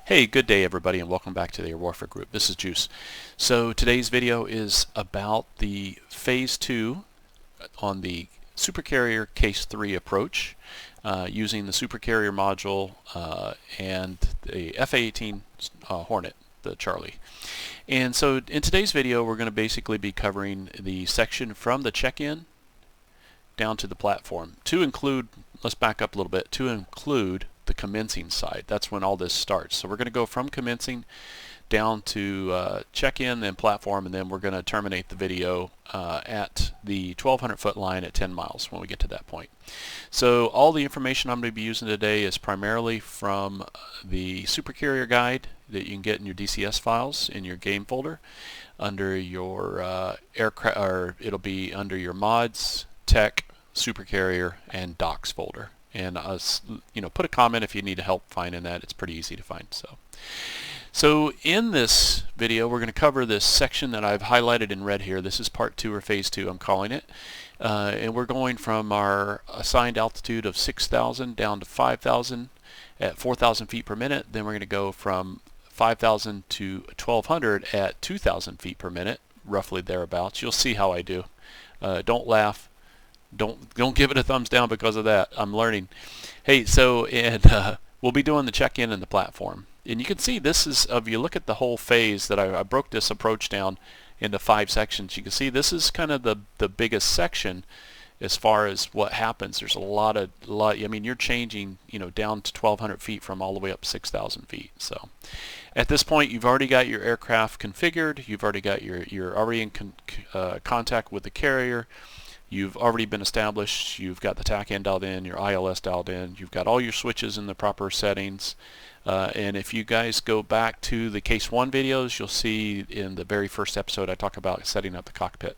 Hey, good day everybody, and welcome back to the Air Warfare Group. This is Juice. So today's video is about the Phase 2 on the Super Carrier Case III approach using the Super Carrier module and the F/A-18 Hornet, the Charlie. And so in today's video we're going to basically be covering the section from the check-in down to the platform to include, let's back up a little bit, to include the commencing side. That's when all this starts. So we're going to go from commencing down to check-in, then platform, and then we're going to terminate the video at the 1200 foot line at 10 miles when we get to that point. So all the information I'm going to be using today is primarily from the Super Carrier guide that you can get in your DCS files in your game folder under your aircraft, or it'll be under your mods, tech, Super Carrier, and docs folder. And put a comment if you need help finding that. It's pretty easy to find. So in this video we're going to cover this section that I've highlighted in red here. This is part 2 or phase 2 I'm calling it. And we're going from our assigned altitude of 6,000 down to 5,000 at 4,000 feet per minute. Then we're going to go from 5,000 to 1,200 at 2,000 feet per minute, roughly thereabouts. You'll see how I do. Don't laugh. Don't give it a thumbs down because of that. I'm learning. Hey, so we'll be doing the check-in and the platform. And you can see this is, if you look at the whole phase that I broke this approach down into 5 sections, you can see this is kind of the biggest section as far as what happens. There's a lot. I mean, you're changing, down to 1,200 feet from all the way up 6,000 feet. So at this point, you've already got your aircraft configured. You've already got you're already in contact with the carrier. You've already been established. You've got the TACAN dialed in, your ILS dialed in. You've got all your switches in the proper settings. And if you guys go back to the Case 1 videos, you'll see in the very first episode I talk about setting up the cockpit.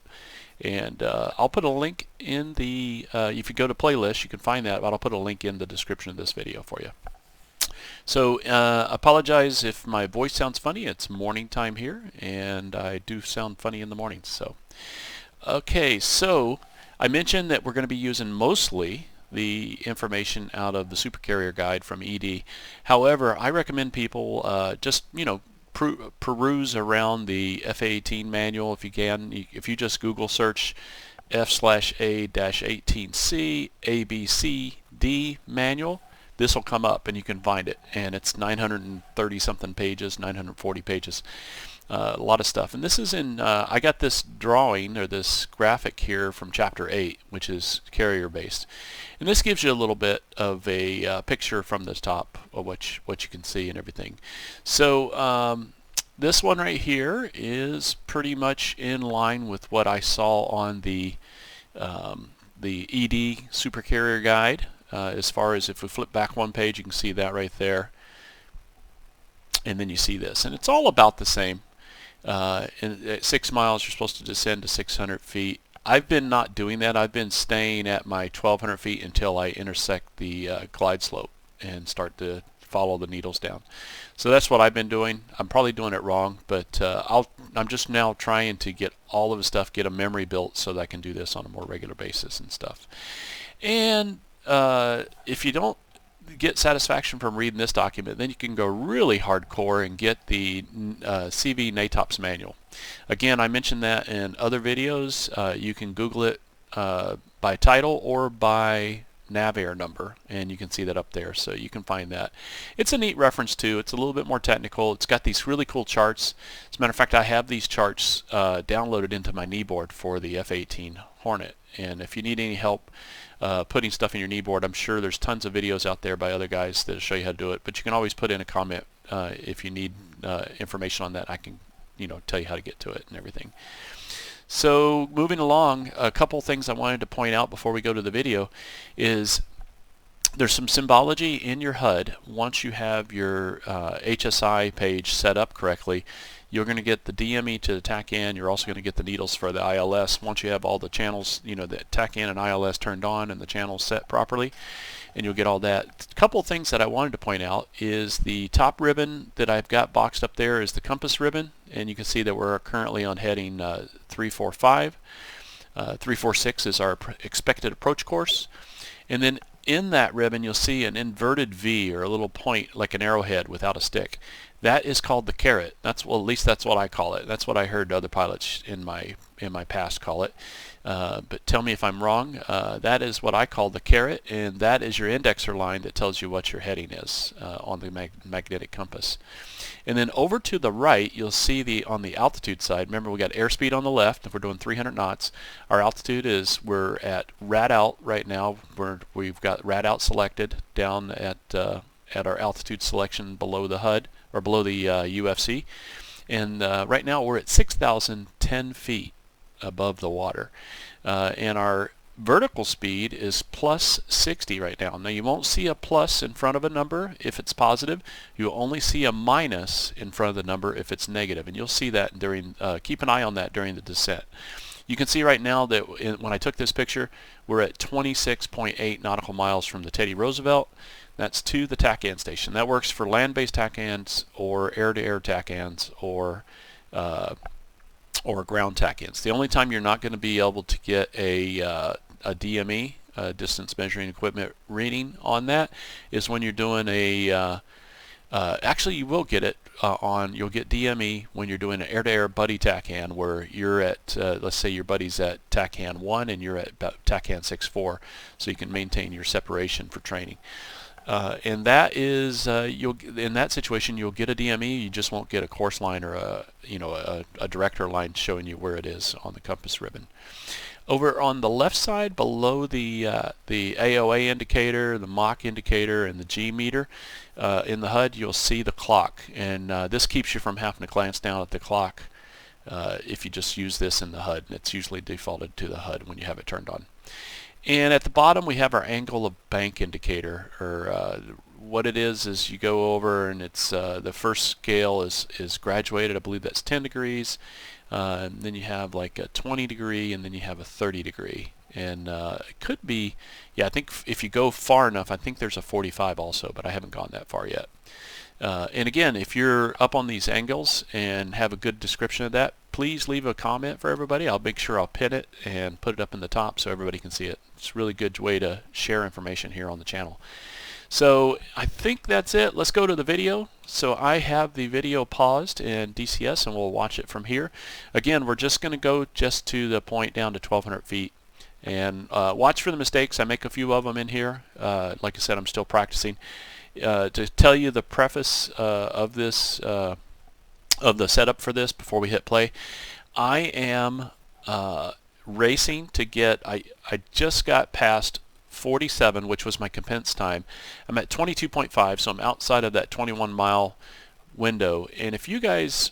And I'll put a link in the, if you go to playlist, you can find that, but I'll put a link in the description of this video for you. So apologize if my voice sounds funny. It's morning time here, and I do sound funny in the mornings. So, okay, so I mentioned that we're going to be using mostly the information out of the Super Carrier guide from ED. However, I recommend people just peruse around the F/A-18 manual if you can. If you just Google search F/A-18C ABCD manual, this will come up and you can find it. And it's 930 something pages, 940 pages. A lot of stuff, and this is in I got this drawing or this graphic here from chapter 8, which is carrier based, and this gives you a little bit of a picture from the top of what you can see and everything. So this one right here is pretty much in line with what I saw on the ED Super Carrier guide. As far as if we flip back one page, you can see that right there, and then you see this, and it's all about the same. At 6 miles you're supposed to descend to 600 feet. I've been not doing that. I've been staying at my 1,200 feet until I intersect the glide slope and start to follow the needles down. So that's what I've been doing. I'm probably doing it wrong, but I'm just now trying to get all of the stuff, get a memory built so that I can do this on a more regular basis and stuff. And if you don't get satisfaction from reading this document, then you can go really hardcore and get the CVNatops Manual. Again, I mentioned that in other videos. You can Google it by title or by NavAir number, and you can see that up there, so you can find that. It's a neat reference too. It's a little bit more technical. It's got these really cool charts. As a matter of fact, I have these charts downloaded into my kneeboard for the F/A-18 Hornet, and if you need any help putting stuff in your kneeboard, I'm sure there's tons of videos out there by other guys that'll show you how to do it, but you can always put in a comment if you need information on that. I can tell you how to get to it and everything. So moving along, a couple things I wanted to point out before we go to the video is there's some symbology in your HUD. Once you have your HSI page set up correctly, you're going to get the DME to the TACAN. You're also going to get the needles for the ILS. Once you have all the channels, the TACAN and ILS turned on and the channels set properly, and you'll get all that. A couple of things that I wanted to point out is the top ribbon that I've got boxed up there is the compass ribbon, and you can see that we're currently on heading 345. 346 is our expected approach course. And then in that ribbon you'll see an inverted V, or a little point like an arrowhead without a stick. That is called the carrot. That's, well, at least that's what I call it. That's what I heard other pilots in my past call it. But tell me if I'm wrong. That is what I call the carrot, and that is your indexer line that tells you what your heading is on the magnetic compass. And then over to the right, you'll see on the altitude side, remember we got airspeed on the left. If we're doing 300 knots, our altitude is, we're at rad out right now. We've got rad out selected down at our altitude selection below the HUD, or below the UFC. And right now we're at 6,010 feet above the water. And our vertical speed is plus 60 right now. Now you won't see a plus in front of a number if it's positive. You'll only see a minus in front of the number if it's negative. And you'll see that during, keep an eye on that during the descent. You can see right now that when I took this picture, we're at 26.8 nautical miles from the Teddy Roosevelt. That's to the TACAN station. That works for land-based TACANs or air-to-air TACANs or ground TACANs. The only time you're not going to be able to get a DME, distance measuring equipment reading on that, is when you're doing actually you will get it you'll get DME when you're doing an air-to-air buddy TACAN, where you're at, let's say your buddy's at TACAN 1 and you're at about TACAN 6.4, so you can maintain your separation for training. And that is, in that situation you'll get a DME, you just won't get a course line or a director line showing you where it is on the compass ribbon. Over on the left side, below the AOA indicator, the Mach indicator, and the G meter in the HUD, you'll see the clock, and this keeps you from having to glance down at the clock if you just use this in the HUD. It's usually defaulted to the HUD when you have it turned on. And at the bottom we have our angle of bank indicator, or what it is you go over, and it's the first scale is graduated. I believe that's 10 degrees. And then you have like a 20 degree, and then you have a 30 degree. And it could be, yeah, I think if you go far enough, I think there's a 45 also, but I haven't gone that far yet. And again, if you're up on these angles and have a good description of that, please leave a comment for everybody. I'll make sure I'll pin it and put it up in the top so everybody can see it. It's a really good way to share information here on the channel. So I think that's it. Let's go to the video. So I have the video paused in DCS, and we'll watch it from here. Again, we're just going to go just to the point down to 1,200 feet. And watch for the mistakes. I make a few of them in here. Like I said, I'm still practicing. To tell you the preface of this, of the setup for this before we hit play, I am racing to get, I just got past 47, which was my compens time. I'm at 22.5, so I'm outside of that 21-mile window. And if you guys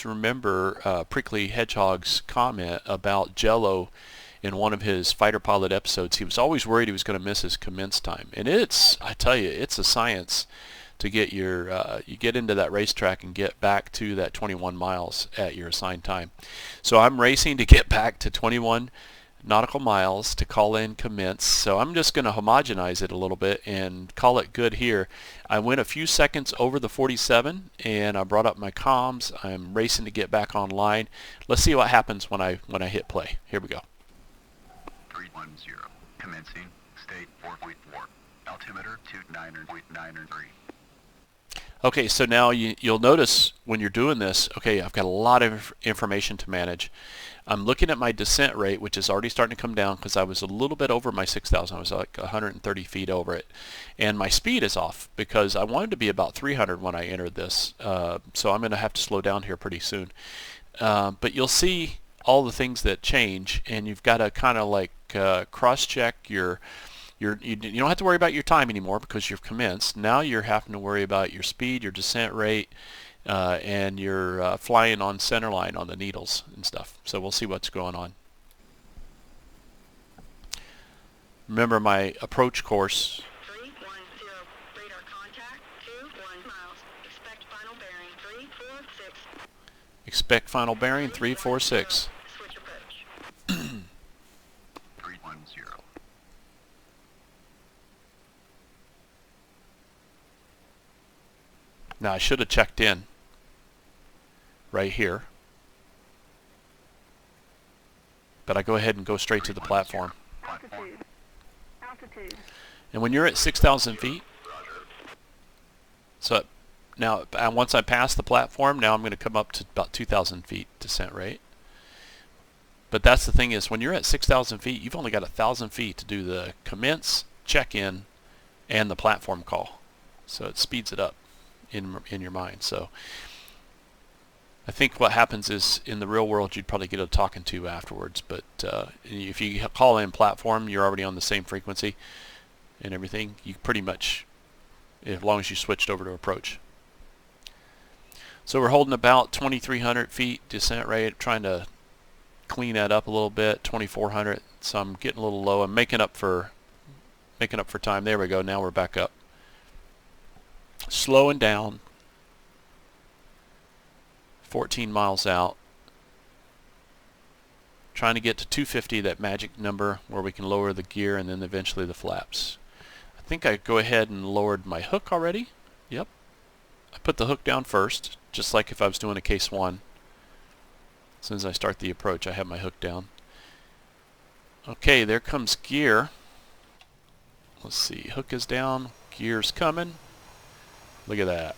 remember Prickly Hedgehog's comment about Jello in one of his fighter pilot episodes, he was always worried he was going to miss his commence time. And I tell you, it's a science to get your you get into that racetrack and get back to that 21 miles at your assigned time. So I'm racing to get back to 21 nautical miles to call in commence. So I'm just going to homogenize it a little bit and call it good here. I went a few seconds over the 47, and I brought up my comms. I'm racing to get back online. Let's see what happens when I hit play. Here we go. 310, commencing, state 4.4, altimeter 29.93. Okay, so now you'll notice when you're doing this, okay, I've got a lot of information to manage. I'm looking at my descent rate, which is already starting to come down because I was a little bit over my 6,000. I was like 130 feet over it. And my speed is off because I wanted to be about 300 when I entered this. So I'm going to have to slow down here pretty soon. But you'll see all the things that change, and you've got to kind of like cross-check you don't have to worry about your time anymore because you've commenced. Now you're having to worry about your speed, your descent rate, and you're flying on centerline on the needles and stuff. So we'll see what's going on. Remember my approach course. 310, radar contact, 21 miles. Expect final bearing 346. Expect final bearing 346. Switch approach. 310. Now I should have checked in right here, but I go ahead and go straight to the platform. Platform. Altitude. altitude. And when you're at 6,000 feet, so now once I pass the platform, now I'm going to come up to about 2,000 feet descent rate. But that's the thing is, when you're at 6,000 feet, you've only got 1,000 feet to do the commence, check-in, and the platform call. So it speeds it up in your mind. So I think what happens is, in the real world, you'd probably get a talking to afterwards. But if you call in platform, you're already on the same frequency and everything. You pretty much, as long as you switched over to approach. So we're holding about 2,300 feet descent rate, trying to clean that up a little bit. 2,400. So I'm getting a little low. I'm making up for time. There we go. Now we're back up. Slowing down. 14 miles out. Trying to get to 250, that magic number where we can lower the gear and then eventually the flaps. I think I go ahead and lowered my hook already. Yep. I put the hook down first, just like if I was doing a case 1. As soon as I start the approach, I have my hook down. Okay, there comes gear. Let's see, hook is down, gear's coming. Look at that.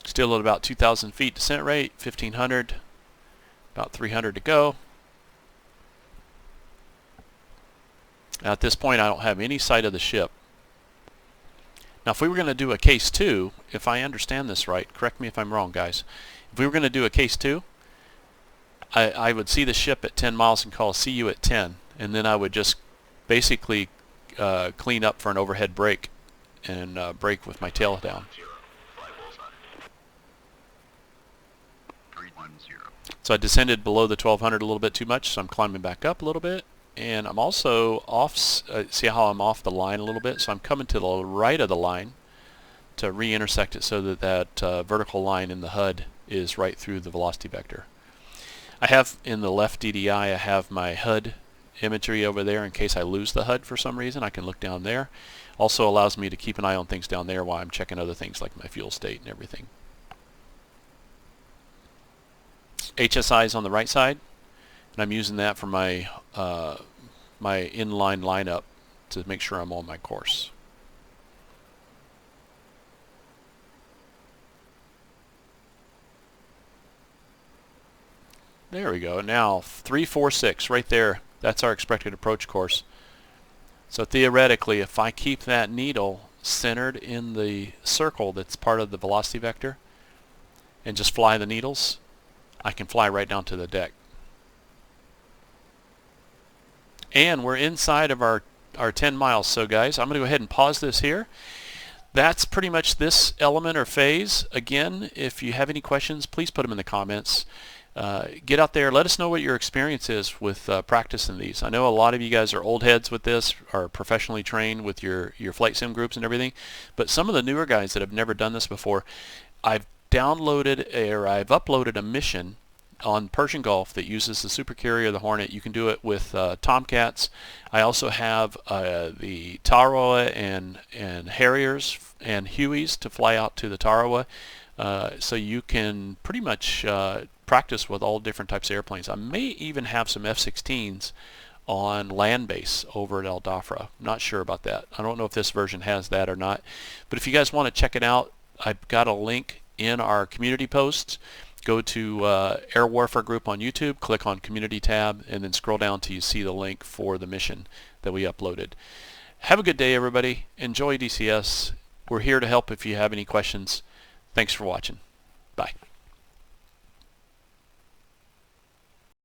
Still at about 2,000 feet descent rate, 1,500, about 300 to go. Now at this point I don't have any sight of the ship. Now if we were going to do a case 2, if I understand this right, correct me if I'm wrong guys, if we were going to do a case 2, I would see the ship at 10 miles and call see you at 10, and then I would just basically clean up for an overhead brake and brake with my tail down. So I descended below the 1,200 a little bit too much, so I'm climbing back up a little bit. And I'm also off, see how I'm off the line a little bit? So I'm coming to the right of the line to re-intersect it so that that vertical line in the HUD is right through the velocity vector. I have in the left DDI, I have my HUD imagery over there in case I lose the HUD for some reason. I can look down there. Also allows me to keep an eye on things down there while I'm checking other things like my fuel state and everything. HSI is on the right side, and I'm using that for my my inline lineup to make sure I'm on my course. There we go. Now 346 right there. That's our expected approach course. So theoretically, if I keep that needle centered in the circle that's part of the velocity vector and just fly the needles, I can fly right down to the deck. And we're inside of our 10 miles. So guys, I'm going to go ahead and pause this here. That's pretty much this element or phase. Again, if you have any questions, please put them in the comments. Get out there, let us know what your experience is with practicing these. I know a lot of you guys are old heads with this, are professionally trained with your flight sim groups and everything, but some of the newer guys that have never done this before, I've uploaded a mission on Persian Gulf that uses the Super Carrier, the Hornet. You can do it with Tomcats. I also have the Tarawa and Harriers and Hueys to fly out to the Tarawa, so you can pretty much practice with all different types of airplanes. I may even have some F-16s on land base over at El Dafra. Not sure about that. I don't know if this version has that or not, but if you guys want to check it out, I've got a link in our community posts. Go to Air Warfare Group on YouTube, click on Community tab, and then scroll down till you see the link for the mission that we uploaded. Have a good day, everybody. Enjoy DCS. We're here to help if you have any questions. Thanks for watching. Bye.